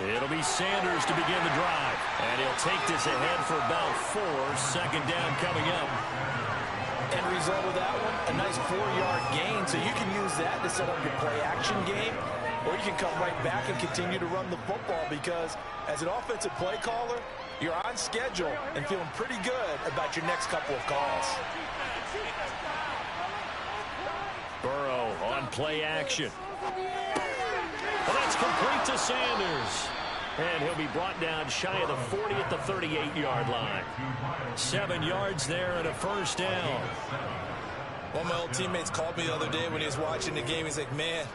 It'll be Sanders to begin the drive. And he'll take this ahead for about 4. Second down coming up. End result of that one, a nice 4-yard gain. So you can use that to set up your play-action game, or you can come right back and continue to run the football because as an offensive play caller, you're on schedule and feeling pretty good about your next couple of calls. Burrow on play action. Well, that's complete to Sanders. And he'll be brought down shy of the 40 at the 38-yard line. 7 yards there and a first down. One of my old teammates called me the other day when he was watching the game. He's like, man,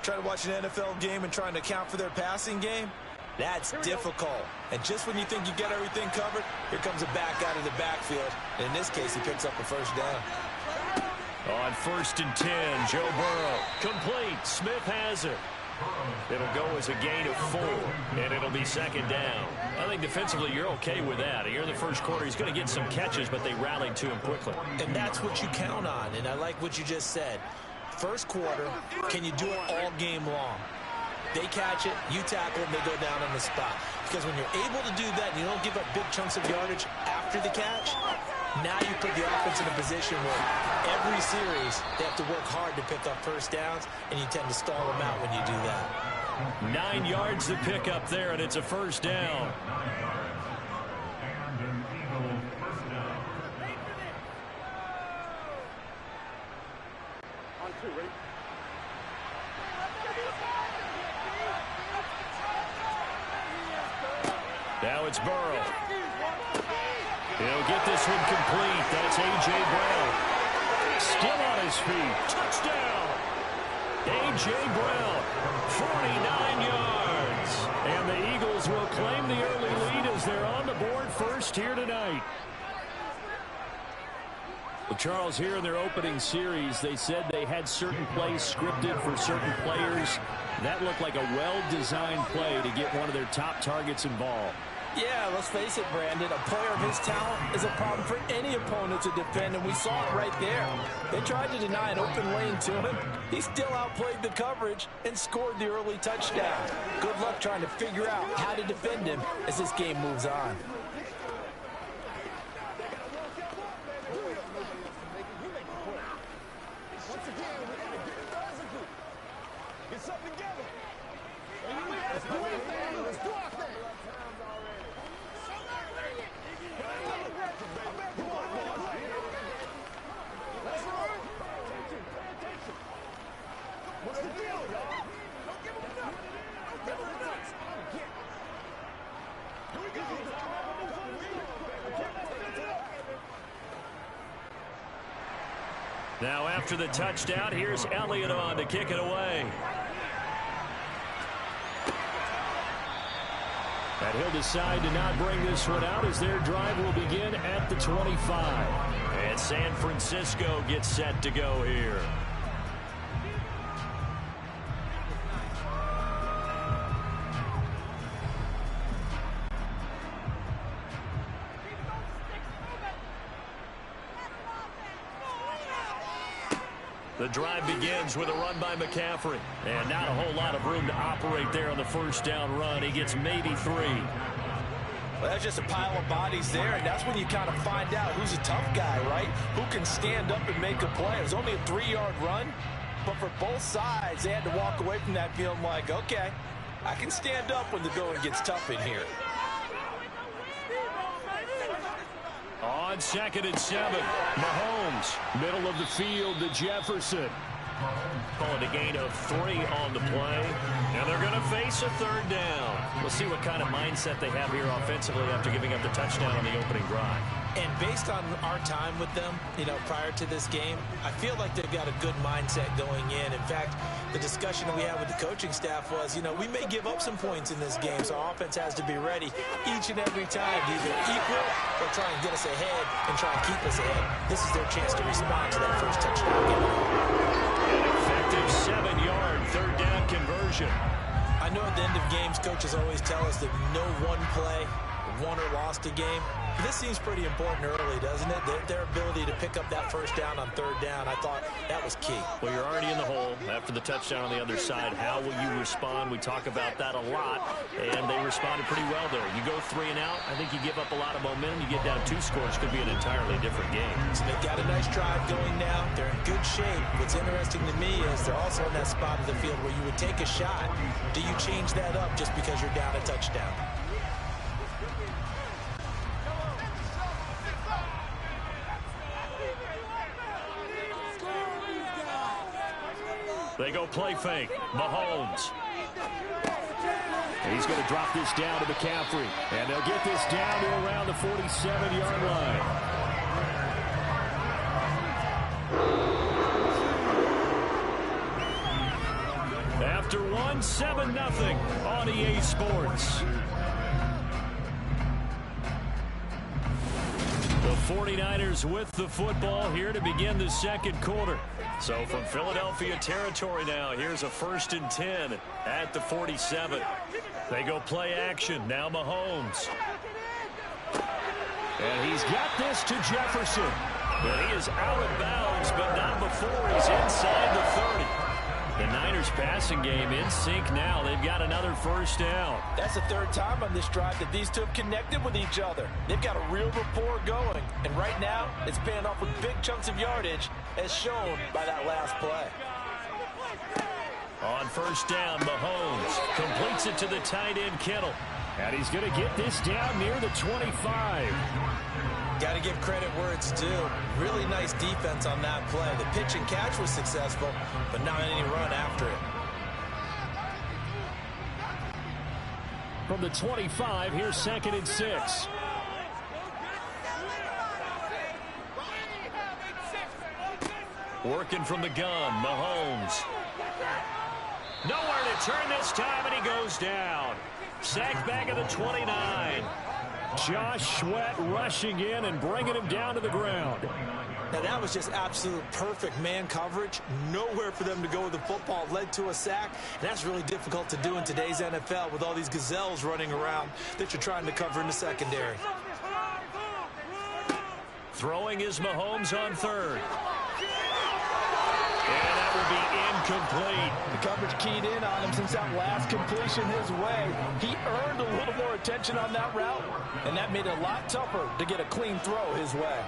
trying to watch an NFL game and trying to account for their passing game, that's difficult. And just when you think you get everything covered, here comes a back out of the backfield. And in this case, he picks up a first down. On 1st and 10, Joe Burrow. Complete. Smith has it. It'll go as a gain of 4, and it'll be second down. I think defensively you're okay with that. Here in the first quarter, he's going to get some catches, but they rallied to him quickly. And that's what you count on, and I like what you just said. First quarter, can you do it all game long? They catch it, you tackle them, they go down on the spot. Because when you're able to do that and you don't give up big chunks of yardage after the catch, now you put the offense in a position where every series they have to work hard to pick up first downs, and you tend to stall them out when you do that. 9 yards to pick up there, and it's a first down. Now it's Burrow. He'll get this one complete. That's A.J. Brown. Still on his feet. Touchdown. A.J. Brown, 49 yards. And the Eagles will claim the early lead as they're on the board first here tonight. Well, Charles, here in their opening series, they said they had certain plays scripted for certain players. That looked like a well-designed play to get one of their top targets involved. Yeah, let's face it, Brandon. A player of his talent is a problem for any opponent to defend, and we saw it right there. They tried to deny an open lane to him. He still outplayed the coverage and scored the early touchdown. Good luck trying to figure out how to defend him as this game moves on. Now after the touchdown, here's Elliott on to kick it away. And he'll decide to not bring this one out as their drive will begin at the 25. And San Francisco gets set to go here. The drive begins with a run by McCaffrey. And not a whole lot of room to operate there on the first down run. He gets maybe 3. Well, that's just a pile of bodies there, and that's when you kind of find out who's a tough guy, right? Who can stand up and make a play. It was only a 3-yard run, but for both sides, they had to walk away from that feeling like, okay, I can stand up when the going gets tough in here. On 2nd and 7, Mahomes, middle of the field to Jefferson. Calling a gain of 3 on the play. And they're going to face a third down. We'll see what kind of mindset they have here offensively after giving up the touchdown on the opening drive. And based on our time with them, prior to this game, I feel like they've got a good mindset going in. In fact, the discussion that we had with the coaching staff was, we may give up some points in this game, so our offense has to be ready each and every time to either equal or try and get us ahead and try and keep us ahead. This is their chance to respond to that first touchdown game. An effective 7-yard third down conversion. I know at the end of games, coaches always tell us that no one play won or lost a game. This seems pretty important early, doesn't it? Their ability to pick up that first down on third down, I thought that was key. Well, you're already in the hole after the touchdown on the other side. How will you respond? We talk about that a lot, and they responded pretty well there. You go 3 and out, I think you give up a lot of momentum. You get down 2 scores, could be an entirely different game. So they've got a nice drive going now. They're in good shape. What's interesting to me is they're also in that spot of the field where you would take a shot. Do you change that up just because you're down a touchdown? They go play fake. Mahomes. He's going to drop this down to McCaffrey. And they'll get this down to around the 47-yard line. After 1, 7-0 on EA Sports. The 49ers with the football here to begin the second quarter. So from Philadelphia territory now, here's a 1st and 10 at the 47. They go play action. Now Mahomes. And he's got this to Jefferson. But he is out of bounds, but not before he's inside the 30. The Niners passing game in sync now. They've got another first down. That's the 3rd time on this drive that these two have connected with each other. They've got a real rapport going. And right now, it's paying off with big chunks of yardage, as shown by that last play. On first down, Mahomes completes it to the tight end, Kittle. And he's going to get this down near the 25. Got to give credit where it's due. Really nice defense on that play. The pitch and catch was successful, but not any run after it. From the 25, here's 2nd and 6. Working from the gun, Mahomes. Nowhere to turn this time, and he goes down. Sacked back at the 29. Josh Sweat rushing in and bringing him down to the ground. Now that was just absolute perfect man coverage. Nowhere for them to go with the football. Led to a sack. And that's really difficult to do in today's NFL with all these gazelles running around that you're trying to cover in the secondary. Throwing is Mahomes on 3rd. And that will be incomplete. The coverage keyed in on him since that last completion his way. He earned a little more attention on that route, and that made it a lot tougher to get a clean throw his way.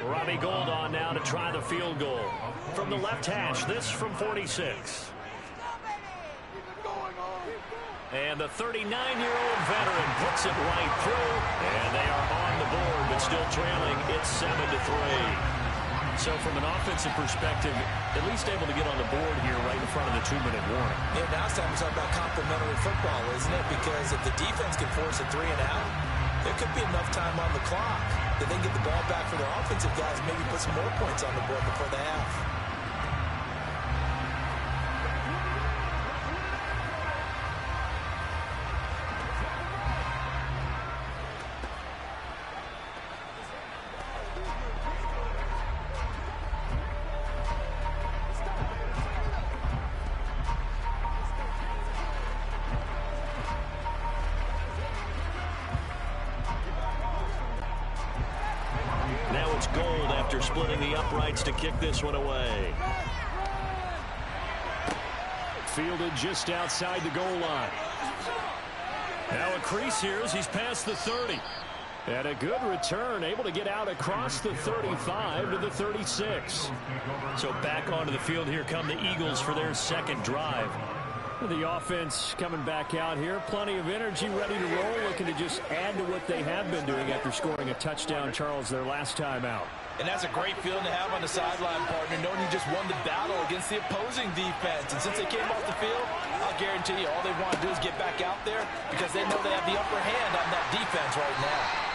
Robbie Gould on now to try the field goal. From the left hash, this from 46. And the 39-year-old veteran puts it right through. And they are on the board, but still trailing. It's 7-3. So from an offensive perspective, at least able to get on the board here right in front of the 2-minute warning. Yeah, now it's time to talk about complementary football, isn't it? Because if the defense can force a 3 and out, there could be enough time on the clock that they can get the ball back for their offensive guys, maybe put some more points on the board before the half. Gould after splitting the uprights to kick this one away. Fielded just outside the goal line. Now a crease here as he's past the 30. And a good return, able to get out across the 35 to the 36. So back onto the field here come the Eagles for their second drive. The offense coming back out here. Plenty of energy, ready to roll, looking to just add to what they have been doing after scoring a touchdown, Charles, their last time out. And that's a great feeling to have on the sideline, partner, knowing you just won the battle against the opposing defense. And since they came off the field, I'll guarantee you all they want to do is get back out there because they know they have the upper hand on that defense right now.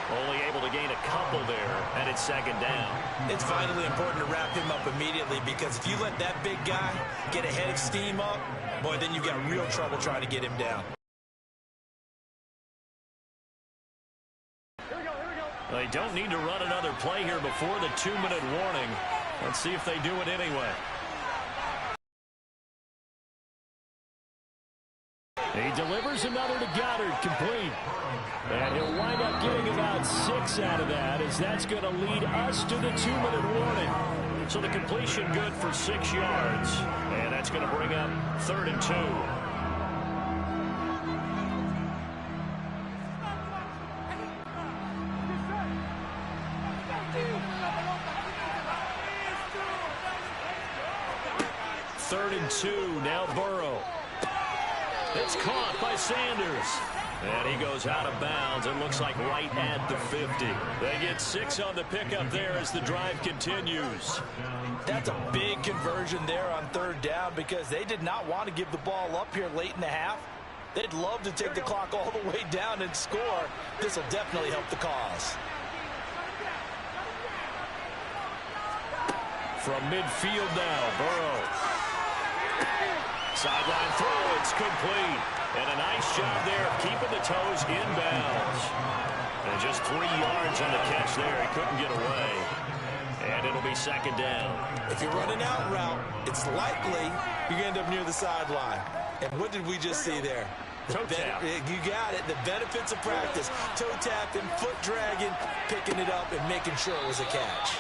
Only able to gain a couple there, and it's 2nd down. It's vitally important to wrap him up immediately because if you let that big guy get a head of steam up, boy, then you've got real trouble trying to get him down. They don't need to run another play here before the 2-minute warning. Let's see if they do it anyway. He delivers another to Goddard, complete. And he'll wind up getting about 6 out of that, as that's going to lead us to the 2-minute warning. So the completion good for 6 yards. And that's going to bring up 3rd and 2. Third and 2, now Burrow. It's caught by Sanders. And he goes out of bounds. It looks like right at the 50. They get 6 on the pickup there as the drive continues. That's a big conversion there on 3rd down because they did not want to give the ball up here late in the half. They'd love to take the clock all the way down and score. This will definitely help the cause. From midfield now, Burrow. Sideline throw, it's complete. And a nice job there of keeping the toes inbounds. And just 3 yards on the catch there. He couldn't get away. And it'll be 2nd down. If you're running out route, it's likely you're going to end up near the sideline. And what did we just see there? Toe tap. You got it. The benefits of practice. Toe tapping, foot dragging, picking it up, and making sure it was a catch.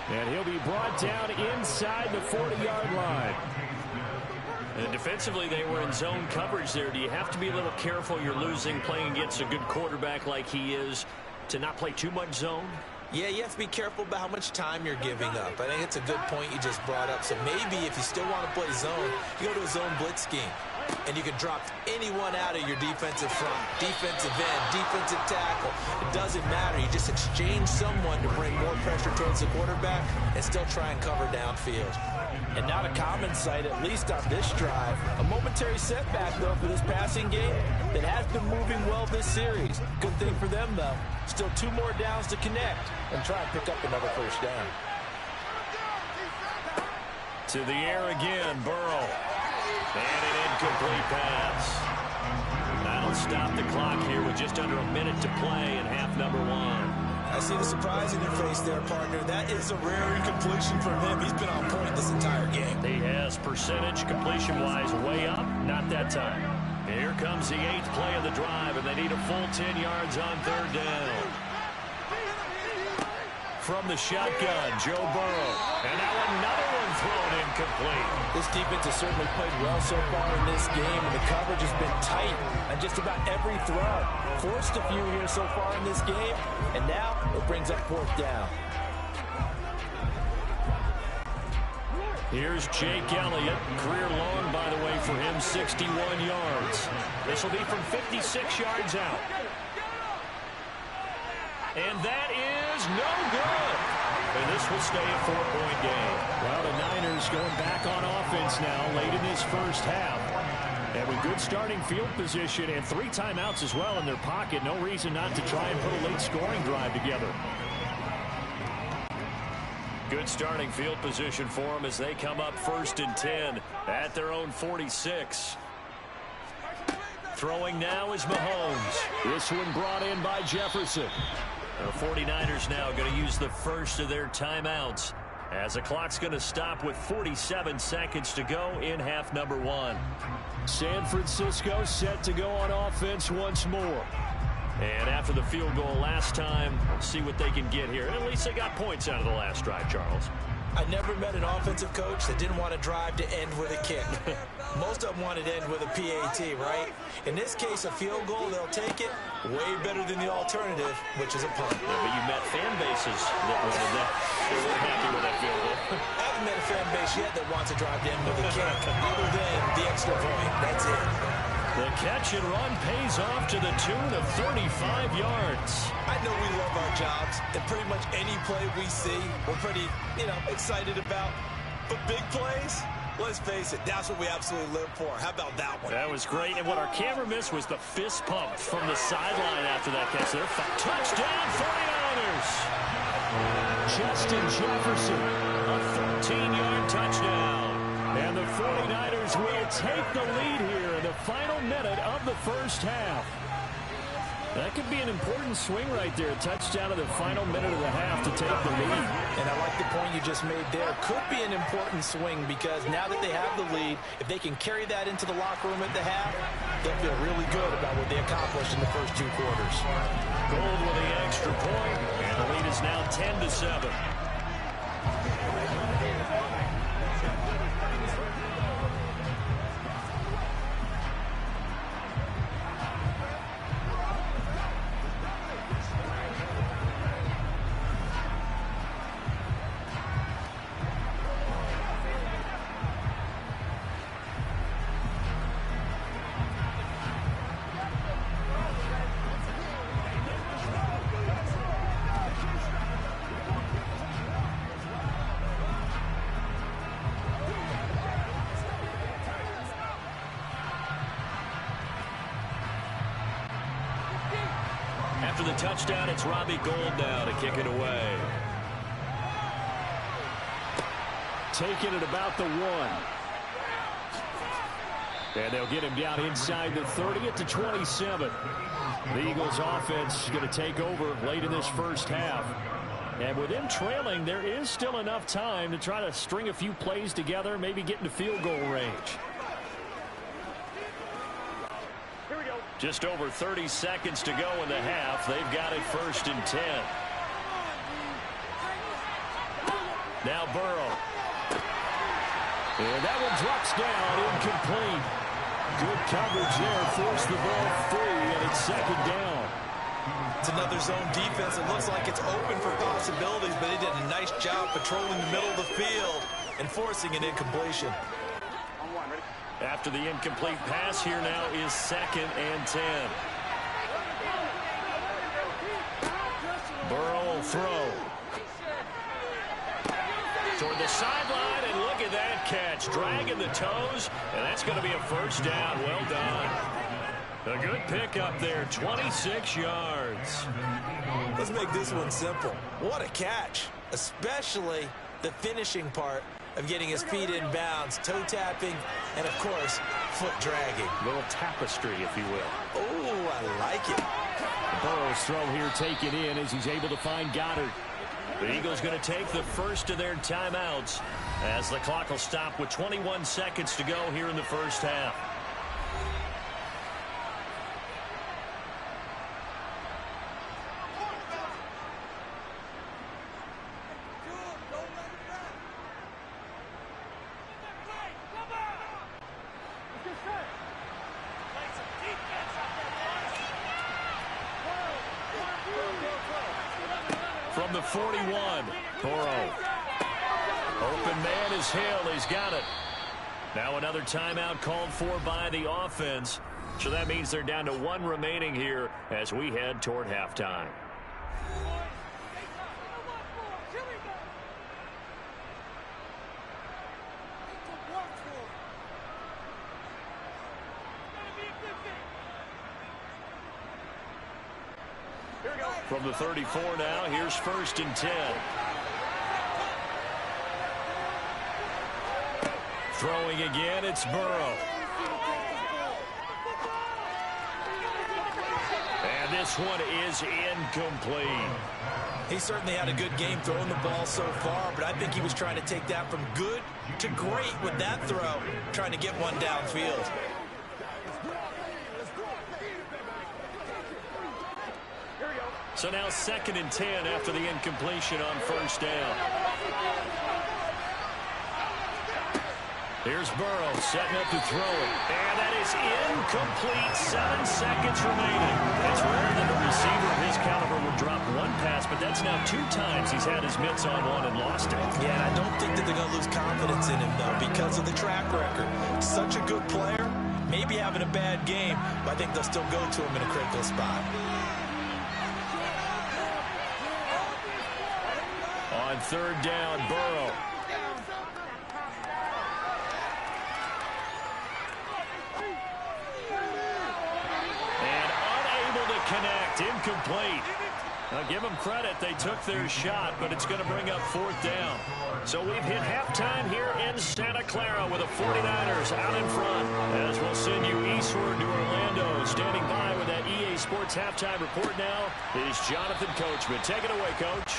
And he'll be brought down inside the 40-yard line. And defensively, they were in zone coverage there. Do you have to be a little careful? You're losing, playing against a good quarterback like he is, to not play too much zone? Yeah, you have to be careful about how much time you're giving up. I think it's a good point you just brought up. So maybe if you still want to play zone, you go to a zone blitz scheme. And you can drop anyone out of your defensive front, defensive end, defensive tackle. It doesn't matter. You just exchange someone to bring more pressure towards the quarterback and still try and cover downfield. And not a common sight, at least on this drive. A momentary setback, though, for this passing game that has been moving well this series. Good thing for them, though. Still 2 more downs to connect and try and pick up another 1st down. To the air again, Burrow. And an incomplete pass. That'll stop the clock here with just under a minute to play in half number 1. I see the surprise in your face there, partner. That is a rare incompletion from him. He's been on point this entire game. He has percentage completion-wise way up. Not that time. Here comes the 8th play of the drive, and they need a full 10 yards on 3rd down. From the shotgun, Joe Burrow. And now another one thrown incomplete. This defense has certainly played well so far in this game, and the coverage has been tight on just about every throw. Forced a few here so far in this game, and now it brings up 4th down. Here's Jake Elliott. Career long, by the way, for him, 61 yards. This will be from 56 yards out. And that is no good. And this will stay a 4-point game. Well, the Niners going back on offense now late in this first half. And with good starting field position and 3 timeouts as well in their pocket, no reason not to try and put a late scoring drive together. Good starting field position for them as they come up 1st and 10 at their own 46. Throwing now is Mahomes. This one brought in by Jefferson. The 49ers now going to use the first of their timeouts as the clock's going to stop with 47 seconds to go in half number 1. San Francisco set to go on offense once more. And after the field goal last time, we'll see what they can get here. And at least they got points out of the last drive, Charles. I never met an offensive coach that didn't want to drive to end with a kick. Most of them wanted to end with a PAT, right? In this case, a field goal, they'll take it. Way better than the alternative, which is a punt. Yeah, but you met fan bases that wanted that. They weren't happy with that field goal. I haven't met a fan base yet that wants to drive to end with a kick, other than the extra point. That's it. The catch and run pays off to the tune of 35 yards. I know we love our jobs, and pretty much any play we see, we're pretty, excited about. But big plays, let's face it, that's what we absolutely live for. How about that one? That was great, and what our camera missed was the fist pump from the sideline after that catch. There, touchdown 49ers! Justin Jefferson, a 13-yard touchdown. And the 49ers will take the lead here in the final minute of the first half. That could be an important swing right there. A touchdown in the final minute of the half to take the lead. And I like the point you just made there. Could be an important swing because now that they have the lead, if they can carry that into the locker room at the half, they'll feel really good about what they accomplished in the first 2 quarters. Gold with the extra point, and the lead is now 10-7. After the touchdown, it's Robbie Gould now to kick it away. Taking it about the 1. And they'll get him down inside the 30 at the 27. The Eagles offense is going to take over late in this first half. And with them trailing, there is still enough time to try to string a few plays together, maybe get into field goal range. Just over 30 seconds to go in the half. They've got it 1st and 10. Now Burrow. And that one drops down, incomplete. Good coverage there, forced the ball free, and it's 2nd down. It's another zone defense. It looks like it's open for possibilities, but they did a nice job patrolling the middle of the field and forcing an incompletion. After the incomplete pass, here now is 2nd and 10. Burrow will throw. Toward the sideline, and look at that catch. Dragging the toes, and that's going to be a 1st down. Well done. A good pickup there, 26 yards. Let's make this one simple. What a catch, especially the finishing part of getting his feet in bounds, toe tapping, and of course, foot dragging. A little tapestry, if you will. Oh, I like it. Burrow's throw here taken in as he's able to find Goddard. The Eagles going to take the first of their timeouts as the clock will stop with 21 seconds to go here in the first half. From the 41, Burrow. Open man is Hill. He's got it. Now another timeout called for by the offense. So that means they're down to 1 remaining here as we head toward halftime. From the 34 now, here's 1st and 10. Throwing again, it's Burrow. And this one is incomplete. He certainly had a good game throwing the ball so far, but I think he was trying to take that from good to great with that throw, trying to get one downfield. So now 2nd and 10 after the incompletion on 1st down. Here's Burrow setting up to throw it. And that is incomplete. 7 seconds remaining. It's rare that a receiver of his caliber would drop one pass, but that's now 2 times he's had his mitts on one and lost it. Yeah, and I don't think that they're going to lose confidence in him, though, because of the track record. Such a good player, maybe having a bad game, but I think they'll still go to him in a critical spot. On 3rd down, Burrow. And unable to connect, incomplete. Now give them credit. They took their shot, but it's going to bring up 4th down. So we've hit halftime here in Santa Clara with the 49ers out in front. As we'll send you eastward to Orlando. Standing by with that EA Sports halftime report now is Jonathan Coachman. Take it away, Coach.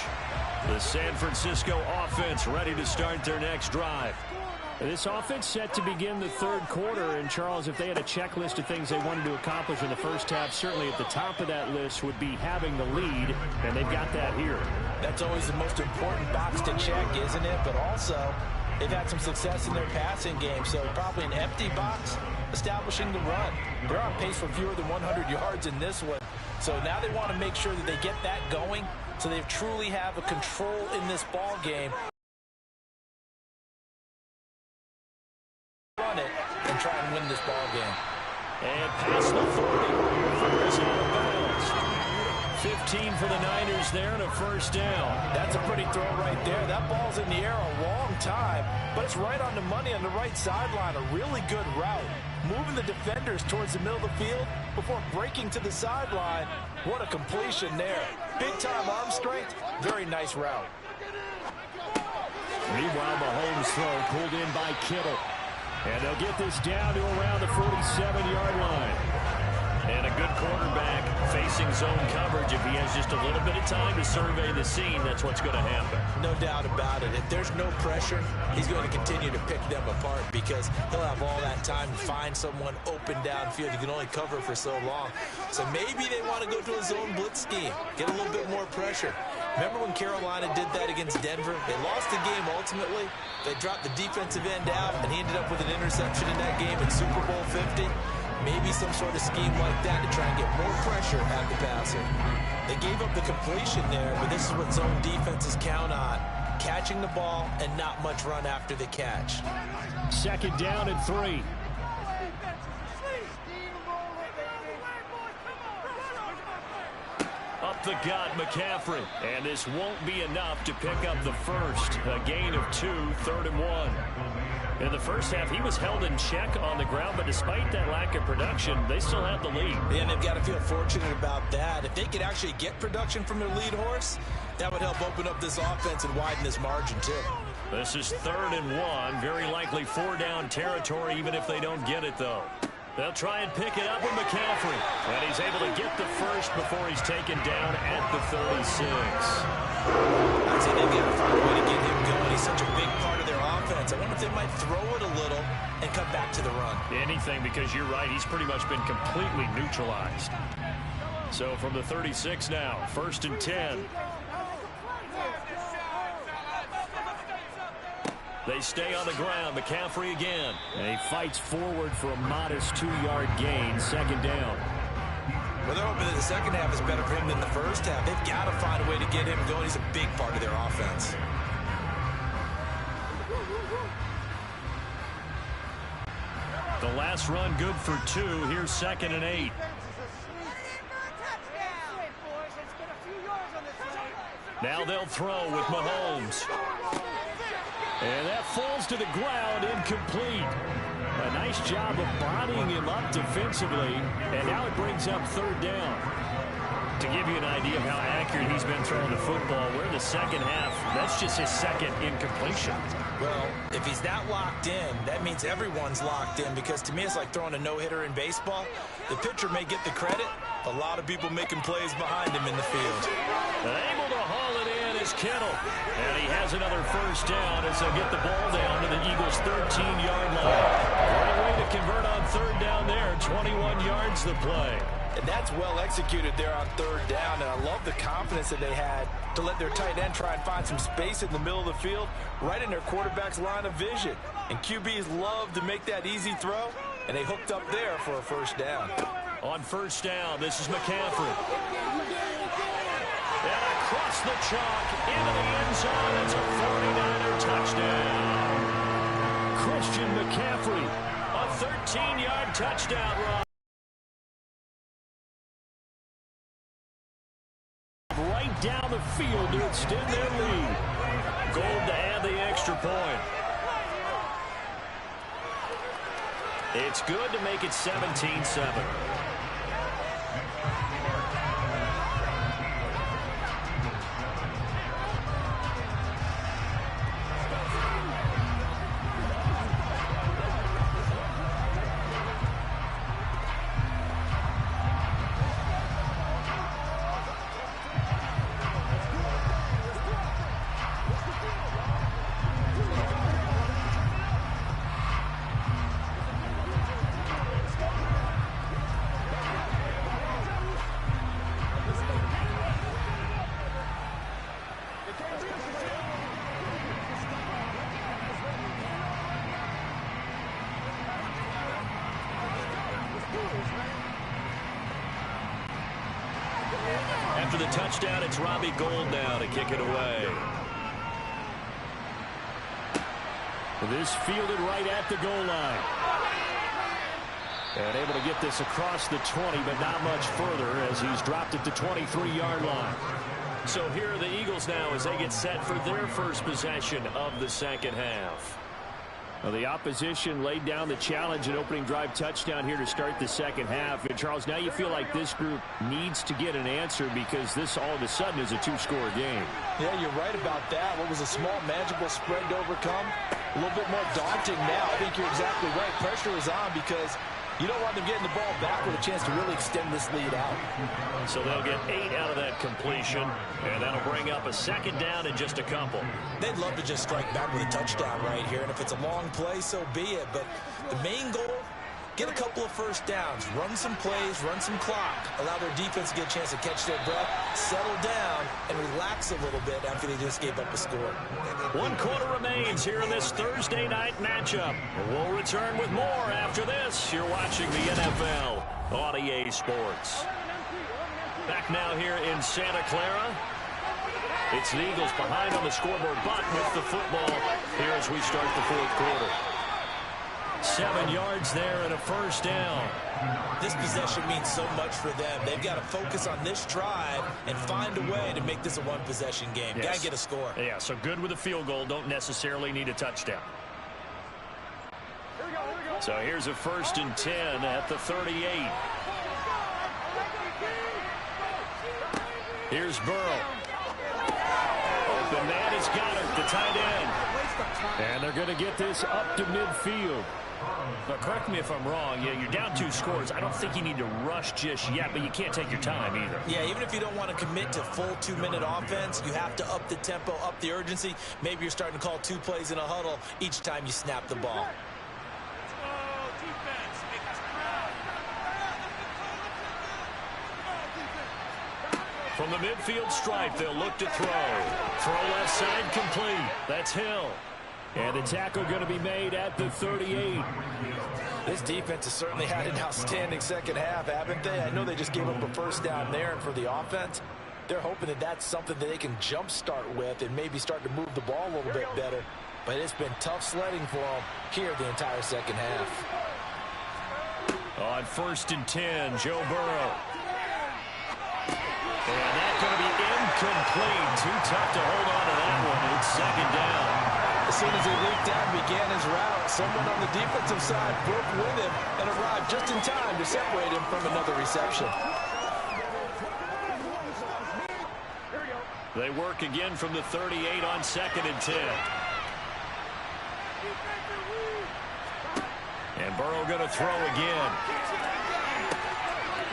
The San Francisco offense ready to start their next drive. This offense set to begin the 3rd quarter. And, Charles, if they had a checklist of things they wanted to accomplish in the first half, certainly at the top of that list would be having the lead, and they've got that here. That's always the most important box to check, isn't it? But also, they've had some success in their passing game, so probably an empty box establishing the run. They're on pace for fewer than 100 yards in this one. So now they want to make sure that they get that going so they truly have a control in this ball game. Run it and try and win this ball game. And past the 40. Fires out of bounds. 15 for the Niners there and a 1st down. That's a pretty throw right there. That ball's in the air a long time, but it's right on the money on the right sideline. A really good route. Moving the defenders towards the middle of the field before breaking to the sideline. What a completion there. Big-time arm strength. Very nice route. Meanwhile, Mahomes' throw pulled in by Kittle. And they'll get this down to around the 47-yard line. And a good quarterback facing zone coverage. If he has just a little bit of time to survey the scene, that's what's going to happen. No doubt about it. If there's no pressure, he's going to continue to pick them apart because he'll have all that time to find someone open downfield. He can only cover for so long. So maybe they want to go to a zone blitz scheme, get a little bit more pressure. Remember when Carolina did that against Denver? They lost the game ultimately. They dropped the defensive end out, and he ended up with an interception in that game in Super Bowl 50. Maybe some sort of scheme like that to try and get more pressure at the passer. They gave up the completion there, but this is what zone defenses count on. Catching the ball and not much run after the catch. 2nd down and 3. Up the gut, McCaffrey. And this won't be enough to pick up the first. A gain of 2, 3rd and 1. In the first half, he was held in check on the ground, but despite that lack of production, they still have the lead. And they've got to feel fortunate about that. If they could actually get production from their lead horse, that would help open up this offense and widen this margin, too. This is 3rd and 1. Very likely 4-down territory, even if they don't get it, though. They'll try and pick it up with McCaffrey. And he's able to get the first before he's taken down at the 36. I'd say they've got to find a way to get him going. He's such a big part of their offense. I wonder if they might throw it a little and come back to the run. Anything, because you're right. He's pretty much been completely neutralized. So from the 36 now, 1st and 10. They stay on the ground. McCaffrey again. And he fights forward for a modest 2-yard gain. 2nd down. Well, they're hoping that the second half is better for him than the first half. They've got to find a way to get him going. He's a big part of their offense. The last run good for 2. Here's 2nd and 8. Now they'll throw with Mahomes. And that falls to the ground, incomplete. A nice job of bodying him up defensively, and now it brings up 3rd down. To give you an idea of how accurate he's been throwing the football, we're in the second half. That's just his 2nd incompletion. Well, if he's not locked in, that means everyone's locked in, because to me it's like throwing a no-hitter in baseball. The pitcher may get the credit, a lot of people making plays behind him in the field. Able to haul it in is Kittle. And he has another 1st down as they'll get the ball down to the Eagles' 13-yard line. Great way to convert on 3rd down there. 21 yards the play. And that's well executed there on 3rd down. And I love the confidence that they had to let their tight end try and find some space in the middle of the field, right in their quarterback's line of vision. And QBs love to make that easy throw, and they hooked up there for a 1st down. On 1st down, this is McCaffrey. And across the chalk, into the end zone. It's a 49er touchdown. Christian McCaffrey, a 13-yard touchdown run. Right down the field to extend their lead. Gold to add the extra point. It's good to make it 17-7. After the touchdown, it's Robbie Gould now to kick it away. This fielded right at the goal line. And able to get this across the 20, but not much further as he's dropped it to 23-yard line. So here are the Eagles now as they get set for their first possession of the second half. Well, the opposition laid down the challenge and opening drive touchdown here to start the second half. And Charles, now you feel like this group needs to get an answer because this all of a sudden is a two-score game. Yeah, you're right about that. What was a small manageable spread to overcome? A little bit more daunting now. I think you're exactly right. Pressure is on because you don't want them getting the ball back with a chance to really extend this lead out. So they'll get 8 out of that completion, and that'll bring up a second down in just a couple. They'd love to just strike back with a touchdown right here, and if it's a long play, so be it. But the main goal, get a couple of first downs, run some plays, run some clock, allow their defense to get a chance to catch their breath, settle down, and relax a little bit after they just gave up a score. 1 quarter remains here in this Thursday night matchup. We'll return with more after this. You're watching the NFL on EA Sports. Back now here in Santa Clara. It's the Eagles behind on the scoreboard, but with the football here as we start the fourth quarter. 7 yards there and a first down. This possession means so much for them. They've got to focus on this drive and find a way to make this a one-possession game. Yes. Got to get a score. Yeah, so good with a field goal. Don't necessarily need a touchdown. So here's a 1st and 10 at the 38. Here's Burrow. Open man has got it, the tight end. And they're going to get this up to midfield. Now, correct me if I'm wrong. Yeah, you're down 2 scores. I don't think you need to rush just yet, but you can't take your time either. Yeah, even if you don't want to commit to full 2-minute offense, you have to up the tempo, up the urgency. Maybe you're starting to call 2 plays in a huddle each time you snap the ball. From the midfield stripe, they'll look to throw. Throw left side complete. That's Hill. And the tackle going to be made at the 38. This defense has certainly had an outstanding second half, haven't they? I know they just gave up a first down there, and for the offense, they're hoping that that's something that they can jumpstart with and maybe start to move the ball a little bit better. But it's been tough sledding for them here the entire second half. On 1st and 10, Joe Burrow. And that's going to be incomplete. Too tough to hold on to that one. It's second down. As soon as he leaped out and began his route, someone on the defensive side broke with him and arrived just in time to separate him from another reception. They work again from the 38 on 2nd and 10. And Burrow going to throw again.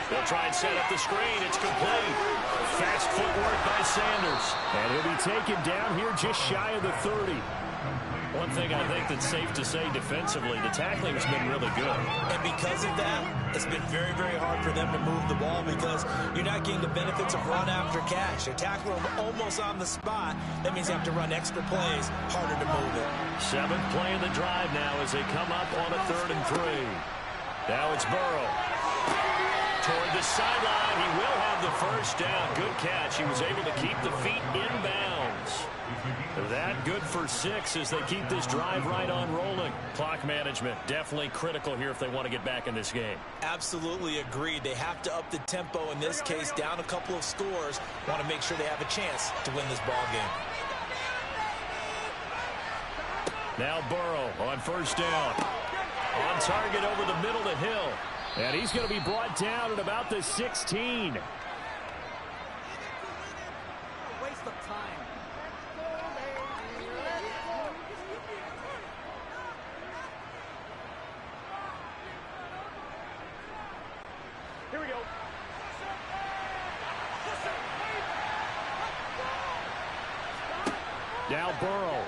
They'll try and set up the screen. It's complete. Fast footwork by Sanders. And he'll be taken down here just shy of the 30. One thing I think that's safe to say defensively, the tackling has been really good. And because of that, it's been very, very hard for them to move the ball because you're not getting the benefits of run after catch. They're tackling them almost on the spot. That means you have to run extra plays, harder to move it. 7th play in the drive now as they come up on a 3rd and 3. Now it's Burrow. Toward the sideline, he will have the first down. Good catch. He was able to keep the feet in bounds. That good for 6 as they keep this drive right on rolling. Clock management definitely critical here if they want to get back in this game. Absolutely agreed. They have to up the tempo in this case, down a couple of scores. Want to make sure they have a chance to win this ball game. Now Burrow on 1st down. On target over the middle to Hill. And he's going to be brought down at about the 16. Waste of time. Here we go. Now Burrow.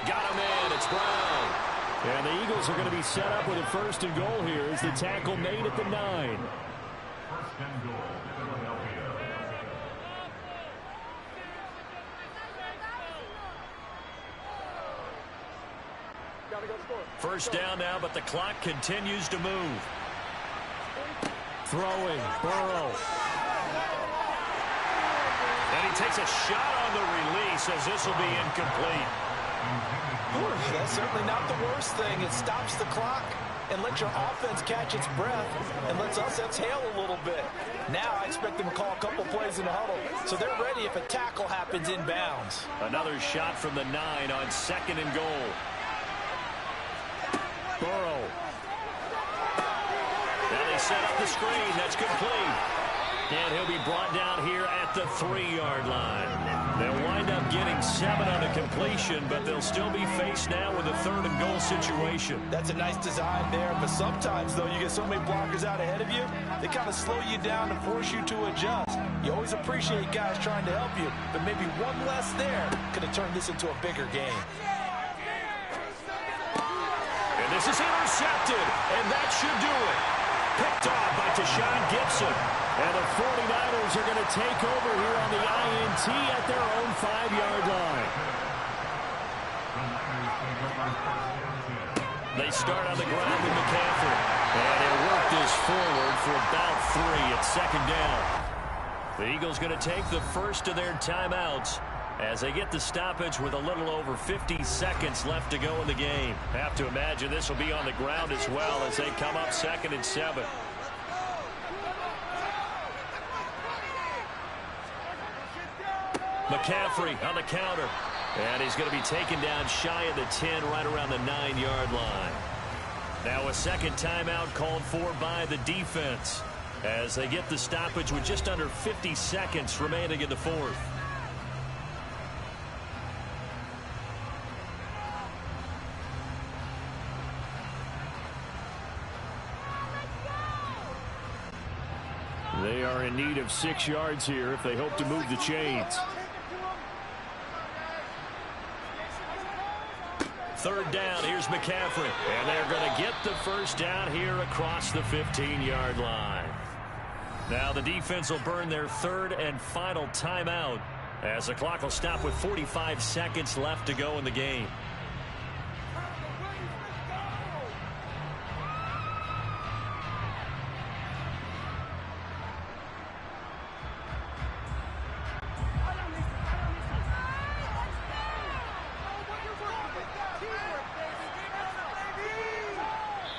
Got him in. It's Brown. And the Eagles are going to be set up with a 1st and goal here as the tackle made at the 9. 1st and goal, Philadelphia. Go. First down now, but the clock continues to move. Throwing, Burrow. And he takes a shot on the release as this will be incomplete. That's certainly not the worst thing. It stops the clock and lets your offense catch its breath and lets us exhale a little bit. Now I expect them to call a couple plays in the huddle, so they're ready if a tackle happens inbounds. Another shot from the 9 on 2nd and goal. Burrow. Now they set up the screen. That's complete. And he'll be brought down here at the 3-yard line. They'll wind up getting 7 on a completion, but they'll still be faced now with a 3rd and goal situation. That's a nice design there, but sometimes, though, you get so many blockers out ahead of you, they kind of slow you down to force you to adjust. You always appreciate guys trying to help you, but maybe one less there could have turned this into a bigger game. And this is intercepted, and that should do it. Picked off by Tashawn Gibson. And the 49ers are going to take over here on the INT at their own 5-yard line. They start on the ground with McCaffrey. And he'll work this forward for about 3 at 2nd down. The Eagles going to take the first of their timeouts as they get the stoppage with a little over 50 seconds left to go in the game. Have to imagine this will be on the ground as well as they come up 2nd and 7. McCaffrey on the counter. And he's going to be taken down shy of the 10, right around the 9-yard line. Now a second timeout called for by the defense as they get the stoppage with just under 50 seconds remaining in the 4th. They are in need of 6 yards here if they hope to move the chains. 3rd down, here's McCaffrey. And they're going to get the first down here across the 15-yard line. Now the defense will burn their 3rd and final timeout as the clock will stop with 45 seconds left to go in the game.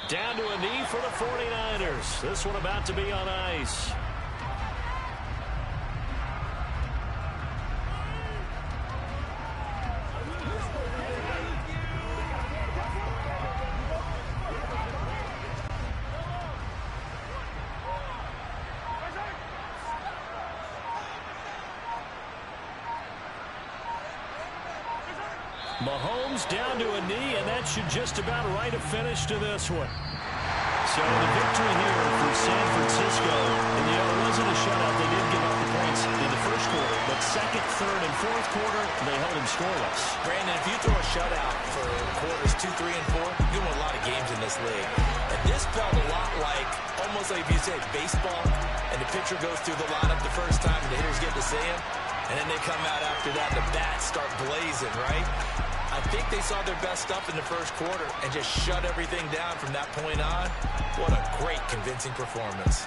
Down to a knee for the 49ers. This one about to be on ice. Mahomes down to a knee, and that should just about write a finish to this one. So the victory here for San Francisco, and it wasn't a shutout. They did give up the points in the first quarter, but 2nd, 3rd, and 4th quarter, they held them scoreless. Brandon, if you throw a shutout for quarters 2, 3, and 4, you win a lot of games in this league. And this felt a lot like, almost like if you said baseball, and the pitcher goes through the lineup the first time, and the hitters get to see him, and then they come out after that, the bats start blazing, right? I think they saw their best stuff in the first quarter and just shut everything down from that point on. What a great, convincing performance.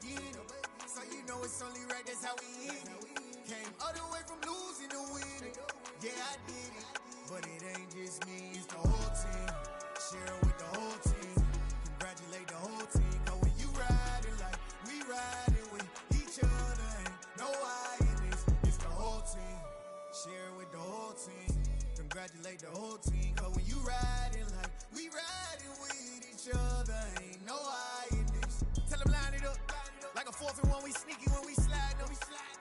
beginning. So you know it's only right, that's how we end it. Came all the way from losing to winning. Yeah, I did it. But it ain't just me, it's the whole team. Share it with the whole team. Congratulate the whole team. Cause when you riding like we riding with each other, ain't no I in this. It's the whole team. Share it with the whole team. Congratulate the whole team. Cause when you riding like we riding with each other, ain't no I in this. Tell them line it up. Like a 4th and 1, we sneaky when we slide them.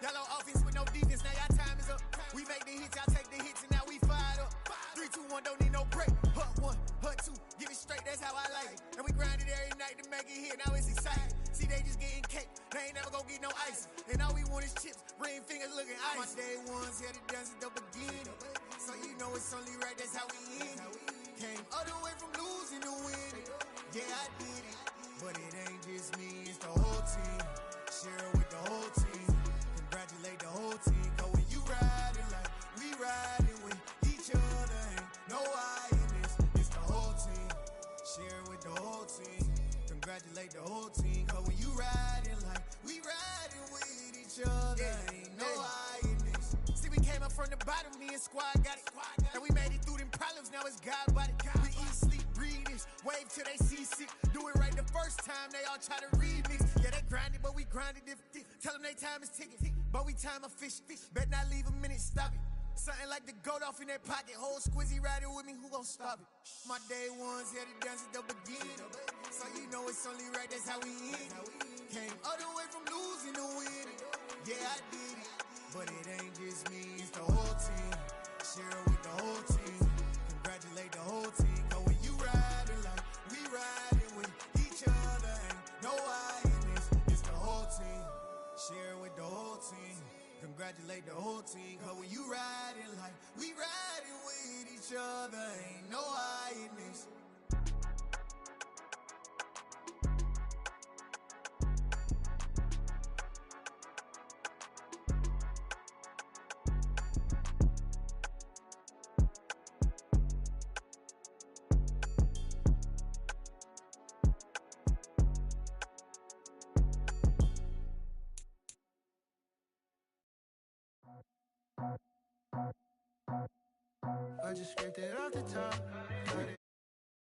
Y'all on offense with no defense, now y'all time is up. We make the hits, y'all take the hits, and now we fired up. 3, 2, 1, don't need no break. Hut 1, hut 2, give it straight, that's how I like it. And we grind it every night to make it hit, now it's exciting. See, they just getting cake, they ain't never gonna get no ice. And all we want is chips, ring fingers looking ice. My day ones here to dance at the beginning. So you know it's only right, that's how we end it. Came all the way from losing to winning. Yeah, I did it. But it ain't just me, it's the whole team. Share it with the whole team. Congratulate the whole team. Cause when you riding like we riding with each other, ain't no I in this. It's the whole team. Share it with the whole team. Congratulate the whole team. Cause when you riding like we riding with each other, ain't no I in this. See, we came up from the bottom, me and squad got it. And we made it through them problems, now it's God body. We eat, sleep, breathe this. Wave till they see sick. Do it right the first time, they all try to remix. Yeah, they grinded, but we grinded different. Tell them they time is ticking, but we time a fish. Bet not leave a minute, stop it. Something like the goat off in their pocket. Whole squizzy riding with me, who gon' stop it? My day ones here to dance at the beginning. So you know it's only right, that's how we end it. Came all the way from losing to winning. Yeah, I did it. But it ain't just me, it's the whole team. Share it with the whole team. Congratulate the whole team. Cause when you riding like we riding with each other, ain't no I in this. It's the whole team. Share it with the whole team. Congratulate the whole team. Cause when you riding like we riding with each other, ain't no I in this. I just scraped it off the top.